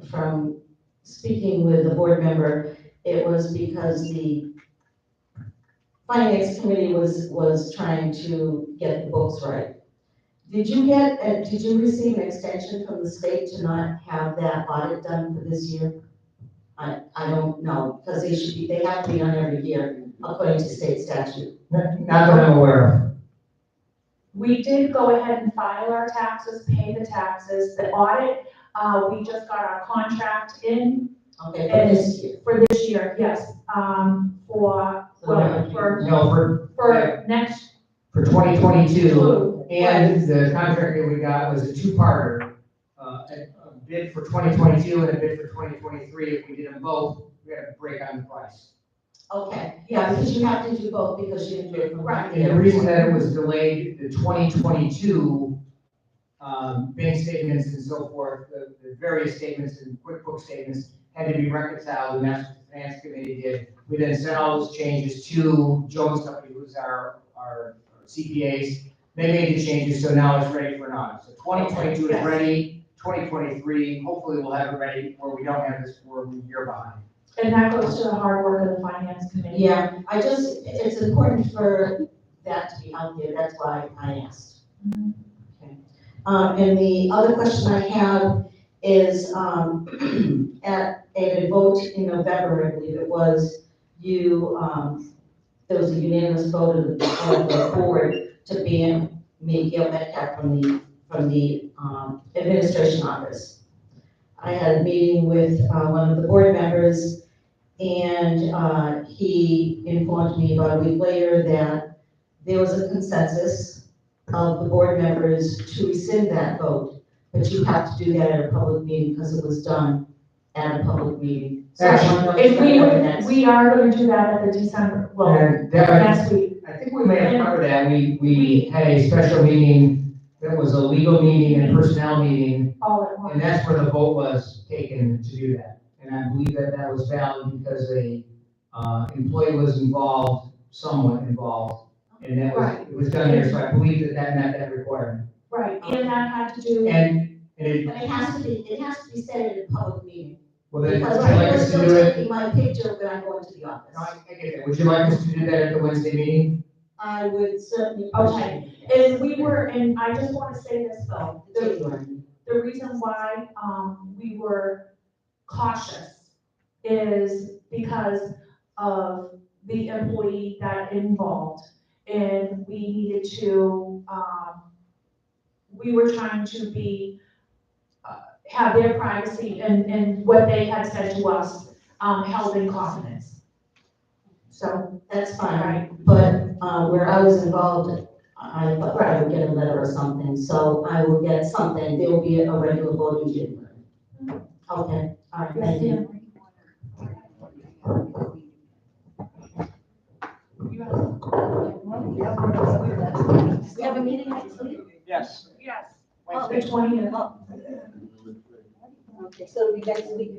from speaking with the board member, it was because the finance committee was trying to get the books right. Did you receive an extension from the state to not have that audit done for this year? I don't know, because they have to be done every year according to state statute. Not that I'm aware of. We did go ahead and file our taxes, pay the taxes. The audit, we just got our contract in. Okay, for this year. For this year, yes, for next. For 2022, and the contract that we got was a two-parter, a bid for 2022 and a bid for 2023. If we did them both, we had to break on the price. Okay, yeah, because you have to do both because you didn't do it from. Right. And the reason that it was delayed, the 2022 bank statements and so forth, the various statements and QuickBooks statements had to be reconciled, and that's what the finance committee did. We then sent all those changes to Jones Company, who's our CPAs. They made the changes, so now it's ready for an audit. So 2022 is ready, 2023, hopefully we'll have it ready where we don't have this for a year behind. And that goes to the hard work of the finance committee. Yeah, it's important for that to be out there, that's why I asked. Okay. And the other question I have is, at a vote in November, I believe it was, there was a unanimous vote of the board to ban me, Gail Metcalf, from the administration office. I had a meeting with one of the board members, and he informed me about a week later that there was a consensus of the board members to rescind that vote, but you have to do that at a public meeting because it was done at a public meeting. So I want to know If we what would, next. we are gonna do that at the December, well, And that, next week. I think we may have covered that, we had a special meeting that was a legal meeting and personnel meeting, All at once. and that's where the vote was taken to do that. And I believe that that was valid because a, employee was involved, somewhat involved, and that was, Right. it was done there, so I believe that that met that requirement. Right, and that had to do. And it, But it has to be said at a public meeting. well then, would Because you like people are us to still do it? taking my picture when I go into the office. No, I get that. Would you like us to do that at the Wednesday meeting? I would certainly Okay. appreciate it. And we were, and I just wanna say this though, January. the reason why, we were cautious is because of the employee that involved. And we needed to, we were trying to be, have their privacy and what they had said to us, held in confidence. So, That's fine, right, but, where I was involved, I thought I would get a letter or something, so I will get something, there will be a regular vote in January. Okay, all right, thank you. We have a meeting next week? Yes. yes, the 20th. Okay, so it'll be next week.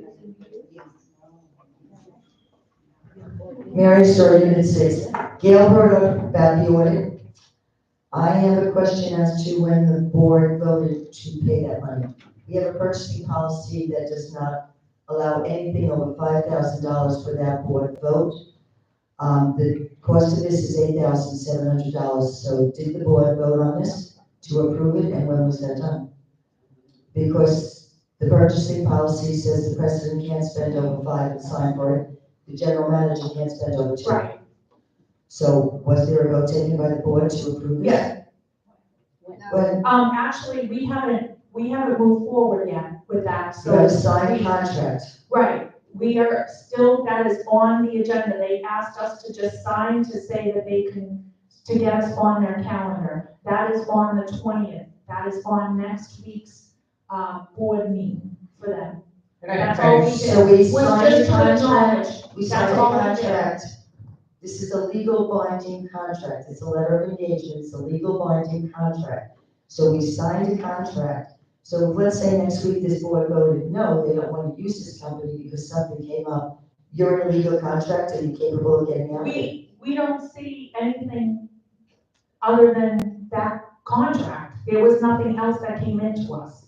Mary Story, Unit 6. Gail brought up about the audit. I have a question as to when the board voted to pay that money. We have a purchasing policy that does not allow anything over $5,000 for that board vote. The cost of this is $8,700, so did the board vote on this to approve it, and when was that done? Because the purchasing policy says the president can't spend over 5 and sign for it, the general manager can't spend over 2. Right. So was there a vote taken by the board to approve this? Yeah. When Actually, we haven't moved forward yet with that, you have a so. signed contract, Right, we are still, that is on the agenda. They asked us to just sign to say that they can, to get us on their calendar. That is on the 20th. That is on next week's, board meeting for them. And I- That's all we did. so we Was signed a just to contract, acknowledge. we That's signed a all we did. contract. This is a legal binding contract, it's a letter of engagement, it's a legal binding contract. So we signed a contract. So let's say next week this board voted, no, they don't want to use this company because something came up. You're in a legal contract, are you capable of getting out of it? We don't see anything other than that contract. There was nothing else that came into us.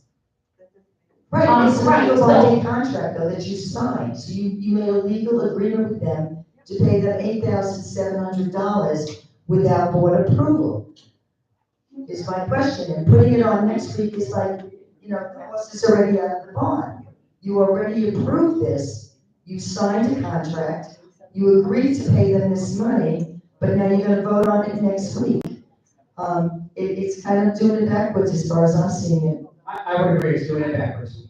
Right, it's a right, legal so- binding contract though that you signed, so you made a legal agreement with them to pay them $8,700 without board approval. Is my question, and putting it on next week is like, you know, this is already out of the bond. You already approved this, you signed a contract, you agreed to pay them this money, but now you're gonna vote on it next week. It's kind of doing it backwards as far as I'm seeing it. I would agree, it's doing it backwards.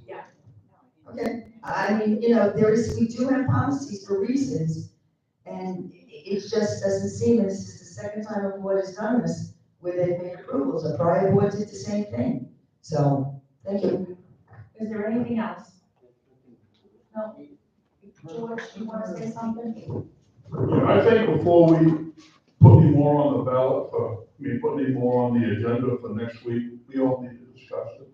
Okay, I mean, you know, we do have policies for reasons, and it just doesn't seem, and this is the second time a board has done this, where they've made approvals, a prior board did the same thing. So, thank you. Is there anything else? No? George, you want to say something? Yeah, I think before we put any more on the ballot, put any more on the agenda for next week, we all need to discuss it.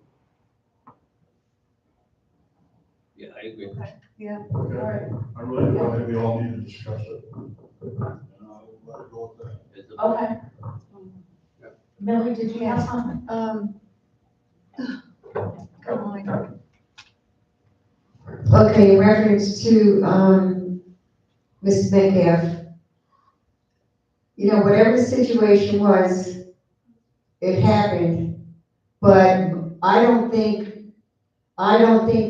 Yeah, I agree. Yeah. Okay? All right. I really do, I think we all need to discuss it. Okay. Millie, did you have something? Come on. Okay, in reference to, Ms. Metcalf, you know, whatever the situation was, it happened, but I don't think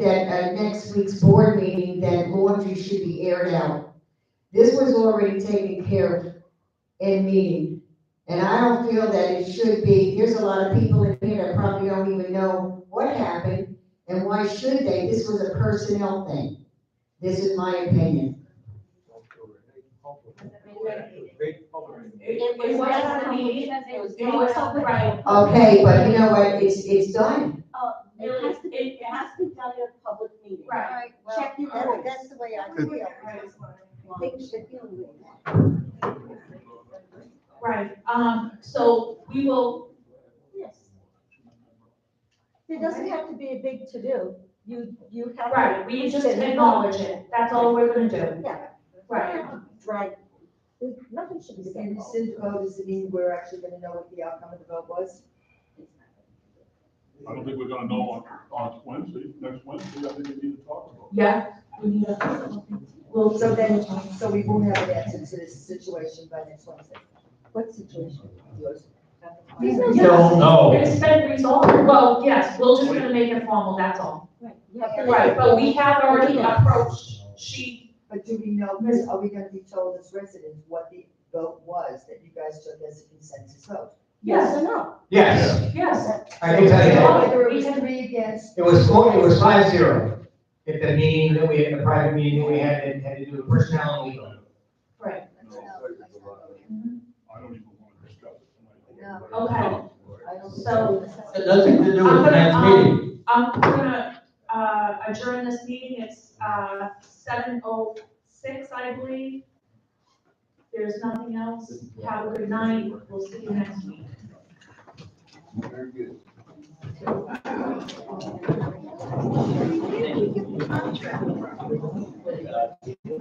that at next week's board meeting, that laundry should be aired out. This was already taken care of in meeting, and I don't feel that it should be, there's a lot of people in here that probably don't even know what happened, and why should they? This was a personnel thing. This is my opinion. It wasn't a meeting, it was, right. Okay, but you know what, it's done. It has to be done in a public meeting. Right. Check your That's, rules. that's the way I feel. Things should be. Right, so we will, Yes. It doesn't have to be a big to-do. You have. to- right, we just acknowledge it, that's all we're gonna do. Yeah. Right. Right. Nothing should be If said. you rescind the vote, does it mean we're actually gonna know what the outcome of the vote was? I don't think we're gonna know on Wednesday, next Wednesday, I think we need to talk about it. Yeah, we need a, well, So then, so we won't have an answer to this situation by next Wednesday. What situation? Yours? Yes. Don't know. It's been resolved, well, yes, we're just gonna make it formal, that's all. You have to- Right, but we have already approached, But do we know, are we gonna be told as residents what the vote was that you guys took as a consensus vote? Yes or no? Yes, yes, I can tell you that. Whether it was 3 against. It was 5-0 at the meeting that we had, the private meeting that we had to do with personnel and legal. right, I don't even wanna discuss it tonight. okay. So, It has nothing to do with the next meeting. I'm gonna, adjourn this meeting, it's, 7:06, I believe. There's nothing else, have a good night, we'll see you next week. Very good.